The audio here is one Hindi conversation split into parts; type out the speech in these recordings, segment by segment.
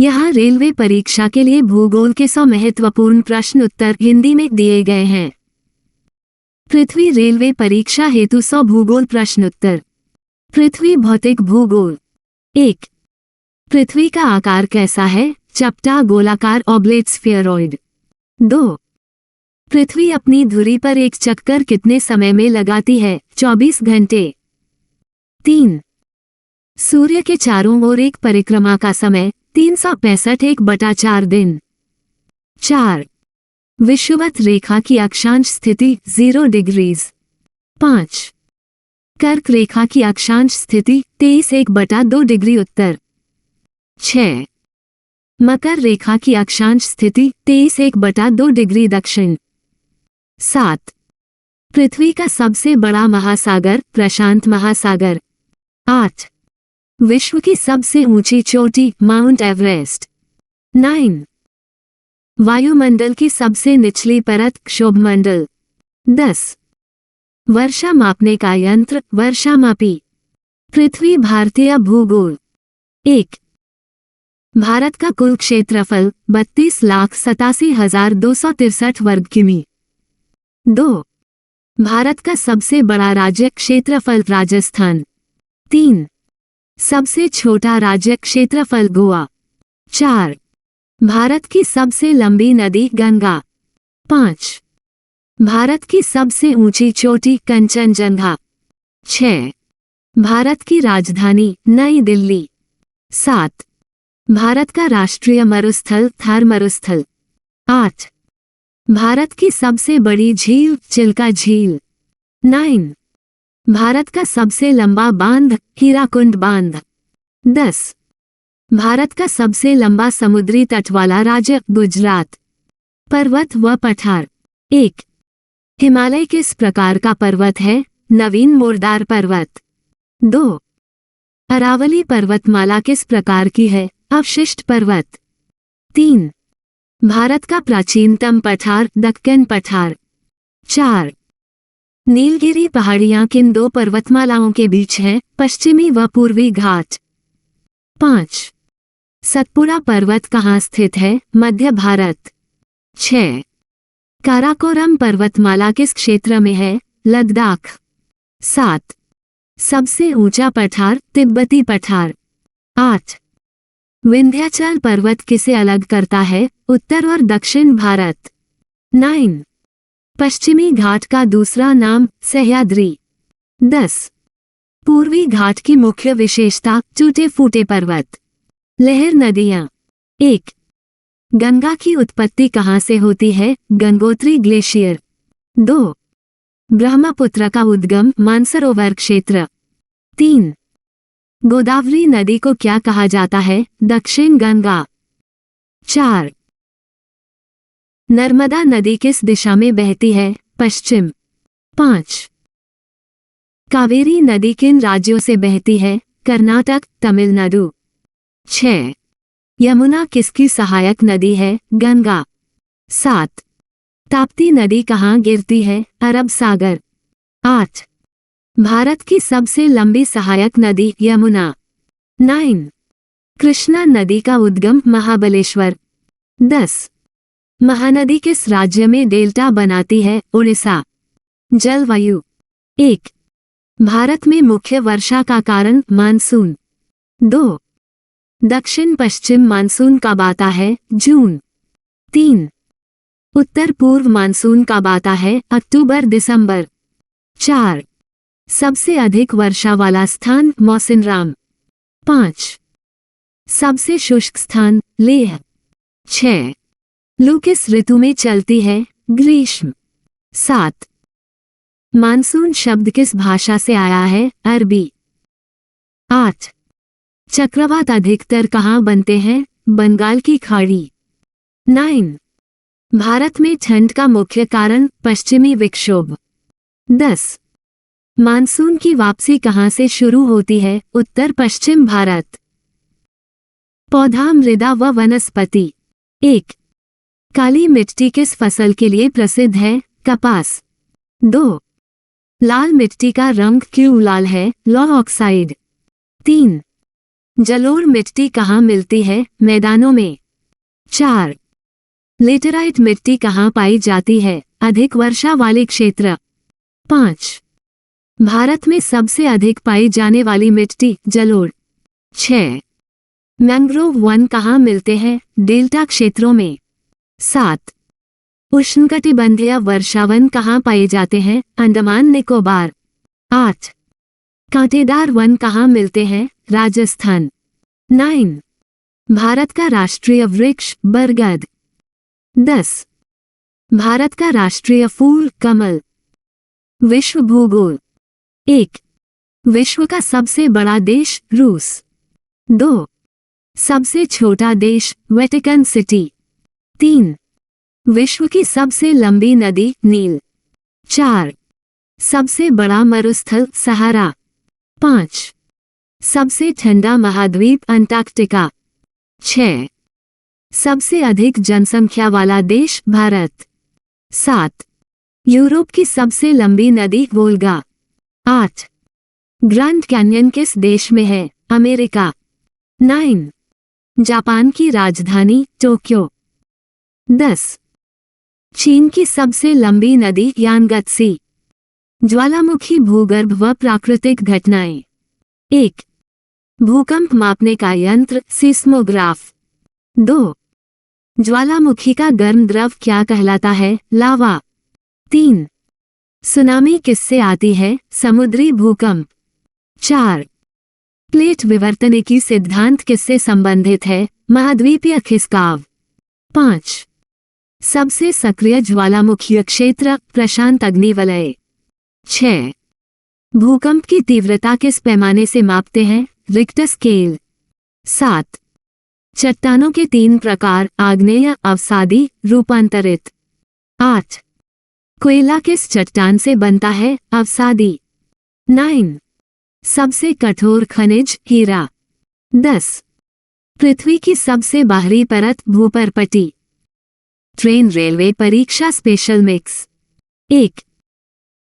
यहाँ रेलवे परीक्षा के लिए भूगोल के 100 महत्वपूर्ण प्रश्न उत्तर हिंदी में दिए गए हैं। पृथ्वी रेलवे परीक्षा हेतु 100 भूगोल प्रश्न उत्तर। पृथ्वी भौतिक भूगोल। 1. पृथ्वी का आकार कैसा है? चपटा, गोलाकार, ऑब्लेट, स्फीयरॉइड। 2. पृथ्वी अपनी धुरी पर एक चक्कर कितने समय में लगाती है? 24 घंटे। 3. सूर्य के चारों ओर एक परिक्रमा का समय 365/4 दिन। 4. विषुवत रेखा की अक्षांश स्थिति 0 डिग्रीज। 5. कर्क रेखा की अक्षांश स्थिति 23/1/2 डिग्री उत्तर। 6. मकर रेखा की अक्षांश स्थिति 23/1/2 डिग्री दक्षिण। 7. पृथ्वी का सबसे बड़ा महासागर प्रशांत महासागर। 8. विश्व की सबसे ऊंची चोटी माउंट एवरेस्ट। 9. वायुमंडल की सबसे निचली परत क्षोभमंडल। 10. वर्षा मापने का यंत्र वर्षामापी। पृथ्वी भारतीय भूगोल। 1. भारत का कुल क्षेत्रफल 32,87,263 वर्ग किमी। 2. भारत का सबसे बड़ा राज्य क्षेत्रफल राजस्थान। 3. सबसे छोटा राज्य क्षेत्रफल गोवा। 4. भारत की सबसे लंबी नदी गंगा। 5. भारत की सबसे ऊंची चोटी कंचनजंगा। 6. भारत की राजधानी नई दिल्ली। 7. भारत का राष्ट्रीय मरुस्थल थार मरुस्थल। 8. भारत की सबसे बड़ी झील चिल्का झील। 9. भारत का सबसे लंबा बांध हीराकुंड बांध। 10. भारत का सबसे लंबा समुद्री तट वाला राज्य गुजरात। पर्वत व पठार। 1. हिमालय किस प्रकार का पर्वत है? नवीन मोरदार पर्वत। 2. अरावली पर्वतमाला किस प्रकार की है? अवशिष्ट पर्वत। 3. भारत का प्राचीनतम पठार दक्कन पठार। 4. नीलगिरी पहाड़ियां किन दो पर्वतमालाओं के बीच हैं? पश्चिमी व पूर्वी घाट। 5. सतपुड़ा पर्वत कहाँ स्थित है? मध्य भारत। 6. काराकोरम पर्वतमाला किस क्षेत्र में है? लद्दाख। 7. सबसे ऊंचा पठार तिब्बती पठार। 8. विंध्याचल पर्वत किसे अलग करता है? उत्तर और दक्षिण भारत। 9. पश्चिमी घाट का दूसरा नाम सह्याद्री। 10. पूर्वी घाट की मुख्य विशेषता टूटे फूटे पर्वत। लहर नदियां। 1. गंगा की उत्पत्ति कहाँ से होती है? गंगोत्री ग्लेशियर। 2. ब्रह्मपुत्र का उद्गम मानसरोवर क्षेत्र। 3. गोदावरी नदी को क्या कहा जाता है? दक्षिण गंगा। 4. नर्मदा नदी किस दिशा में बहती है? पश्चिम। 5. कावेरी नदी किन राज्यों से बहती है? कर्नाटक तमिलनाडु। 6. यमुना किसकी सहायक नदी है? गंगा। 7. ताप्ती नदी कहाँ गिरती है? अरब सागर। 8. भारत की सबसे लंबी सहायक नदी यमुना। 9. कृष्णा नदी का उद्गम महाबलेश्वर। 10. महानदी किस राज्य में डेल्टा बनाती है? उड़ीसा। जलवायु। 1. भारत में मुख्य वर्षा का कारण मानसून। 2. दक्षिण पश्चिम मानसून कब आता है? जून। 3. उत्तर पूर्व मानसून कब आता है? अक्टूबर दिसंबर। 4. सबसे अधिक वर्षा वाला स्थान मौसिनराम। 5. सबसे शुष्क स्थान लेह। 6. लू किस ऋतु में चलती है? ग्रीष्म। 7. मानसून शब्द किस भाषा से आया है? अरबी। 8. चक्रवात अधिकतर कहाँ बनते हैं? बंगाल की खाड़ी। 9. भारत में ठंड का मुख्य कारण पश्चिमी विक्षोभ। 10. मानसून की वापसी कहाँ से शुरू होती है? उत्तर पश्चिम भारत। पौधा मृदा व वनस्पति। 1. काली मिट्टी किस फसल के लिए प्रसिद्ध है? कपास। 2. लाल मिट्टी का रंग क्यों लाल है? लौह ऑक्साइड। 3. जलोढ़ मिट्टी कहाँ मिलती है? मैदानों में। 4. लेटेराइट मिट्टी कहाँ पाई जाती है? अधिक वर्षा वाले क्षेत्र। 5. भारत में सबसे अधिक पाई जाने वाली मिट्टी? जलोढ़। 6. मैंग्रोव वन कहाँ मिलते हैं? डेल्टा क्षेत्रों में। 7. उष्णकटिबंधीय वर्षावन कहाँ पाए जाते हैं? अंडमान निकोबार। 8. कांटेदार वन कहाँ मिलते हैं? राजस्थान। 9. भारत का राष्ट्रीय वृक्ष? बरगद। 10. भारत का राष्ट्रीय फूल? कमल। विश्व भूगोल। 1. विश्व का सबसे बड़ा देश? रूस। 2. सबसे छोटा देश? Vatican city. 3. विश्व की सबसे लंबी नदी? नील। 4. सबसे बड़ा मरुस्थल? सहारा। 5. सबसे ठंडा महाद्वीप? अंटार्कटिका। 6. सबसे अधिक जनसंख्या वाला देश? भारत। 7. यूरोप की सबसे लंबी नदी? वोल्गा। 8. ग्रैंड कैन्यन किस देश में है? अमेरिका। 9. जापान की राजधानी? टोक्यो। 10. चीन की सबसे लंबी नदी? यांगत्से। ज्वालामुखी भूगर्भ व प्राकृतिक घटनाएं। 1. भूकंप मापने का यंत्र? सीस्मोग्राफ। 2. ज्वालामुखी का गर्म द्रव क्या कहलाता है? लावा। 3. सुनामी किससे आती है? समुद्री भूकंप। 4. प्लेट विवर्तनिकी सिद्धांत किससे संबंधित है? महाद्वीपीय खिसकाव। 5. सबसे सक्रिय ज्वालामुखीय क्षेत्र? प्रशांत अग्निवलय। 6. भूकंप की तीव्रता किस पैमाने से मापते हैं? Richter scale. 7. चट्टानों के 3 प्रकार? आग्नेय, अवसादी, रूपांतरित। 8. कोयला किस चट्टान से बनता है? अवसादी। 9. सबसे कठोर खनिज? हीरा। 10. पृथ्वी की सबसे बाहरी परत? भूपर्पटी। ट्रेन रेलवे परीक्षा स्पेशल मिक्स। 1.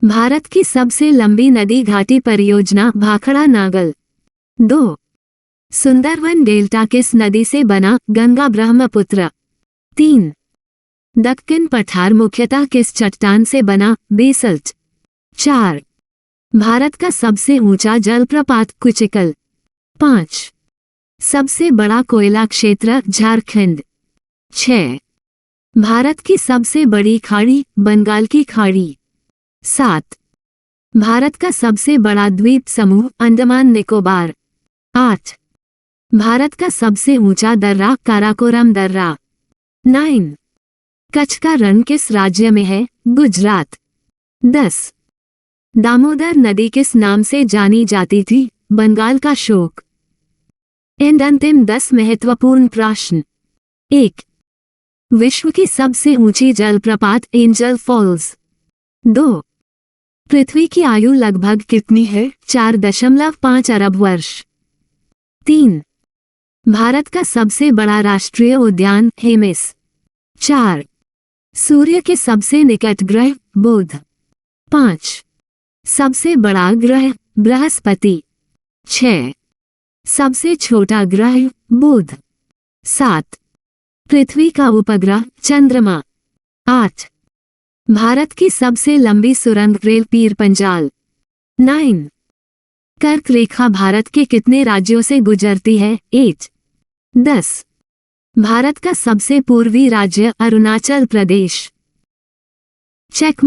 भारत की सबसे लंबी नदी घाटी परियोजना? भाखड़ा नागल। 2. सुंदरवन डेल्टा किस नदी से बना? गंगा ब्रह्मपुत्र। 3. दक्कन पठार मुख्यतः किस चट्टान से बना? बेसल्ट। 4. भारत का सबसे ऊंचा जलप्रपात? कुचिकल। 5. सबसे बड़ा कोयला क्षेत्र? झारखंड। 6. भारत की सबसे बड़ी खाड़ी? बंगाल की खाड़ी। 7. भारत का सबसे बड़ा द्वीप समूह? अंडमान निकोबार। 8. भारत का सबसे ऊंचा दर्रा? काराकोरम दर्रा। 9. कच्छ का रण किस राज्य में है? गुजरात। 10. दामोदर नदी किस नाम से जानी जाती थी? बंगाल का शोक। एंड अंतिम 10 महत्वपूर्ण प्रश्न। 1. विश्व की सबसे ऊंची जलप्रपात? Angel false. 2. पृथ्वी की आयु लगभग कितनी है? 4.5 अरब वर्ष। 3. भारत का सबसे बड़ा राष्ट्रीय उद्यान? हेमिस। 4. सूर्य के सबसे निकट ग्रह? बुध। 5. सबसे बड़ा ग्रह? बृहस्पति। 6. सबसे छोटा ग्रह? बुध। 7. पृथ्वी का उपग्रह? चंद्रमा। 8. भारत की सबसे लंबी सुरंग? रेल पीर पंजाल। 9. कर्क रेखा भारत के कितने राज्यों से गुजरती है? 8. 10. भारत का सबसे पूर्वी राज्य? अरुणाचल प्रदेश। चेक